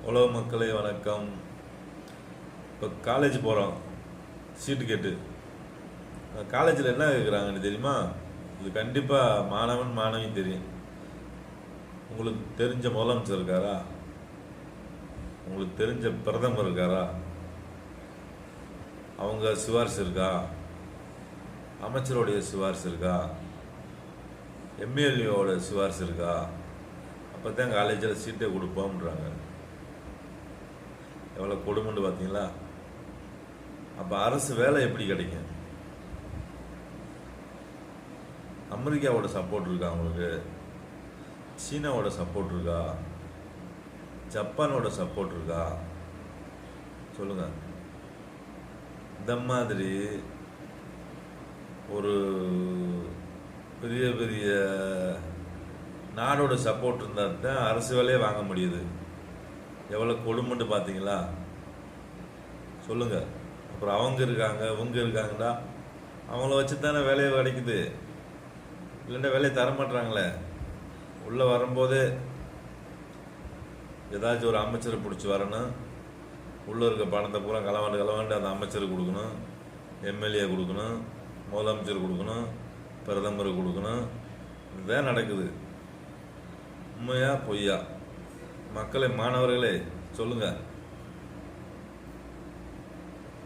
உலக மக்களே வணக்கம். இப்போ காலேஜ் போகிறோம், சீட்டு கேட்டு. காலேஜில் என்ன கேட்குறாங்கன்னு தெரியுமா? இது கண்டிப்பாக மாணவன் மாணவி தெரியும். உங்களுக்கு தெரிஞ்ச முதலமைச்சர் இருக்காரா? உங்களுக்கு தெரிஞ்ச பிரதமர் இருக்காரா? அவங்க சிபாரிசு இருக்கா? அமைச்சருடைய சிபாரிசு இருக்கா? எம்எல்ஏவோட சிபாரிசு இருக்கா? அப்போ தான் காலேஜில் சீட்டை கொடுப்போம்ன்றாங்க. எவ்வளோ கொடுமைன்னு பார்த்தீங்களா? அப்போ அரசு வேலை எப்படி கிடைக்கும்? அமெரிக்காவோட சப்போர்ட் இருக்கா அவங்களுக்கு? சீனாவோட சப்போர்ட் இருக்கா? ஜப்பானோட சப்போர்ட் இருக்கா? சொல்லுங்க. இந்த மாதிரி ஒரு பெரிய பெரிய நாடோட சப்போர்ட் இருந்தால் தான் அரசு வேலையே வாங்க முடியுது. எவ்வளோ கொடுமைன்னு பார்த்தீங்களா? சொல்லுங்க. அப்புறம் அவங்க இருக்காங்க இவங்க இருக்காங்கடா, அவங்கள வச்சு தானே வேலையை கிடைக்குது. இல்லைன்னா வேலையை தர மாட்டுறாங்களே. உள்ளே வரும்போதே ஏதாச்சும் ஒரு அமைச்சரை பிடிச்சி வரணும், உள்ளே இருக்க பணத்தை பூரா களவாண்டு அந்த அமைச்சருக்கு கொடுக்கணும், எம்எல்ஏ கொடுக்கணும், முதலமைச்சர் கொடுக்கணும், பிரதமர் கொடுக்கணும். இதுதான் நடக்குது. உண்மையா பொய்யா? மக்களை மாணவர்களே சொல்லுங்கள்.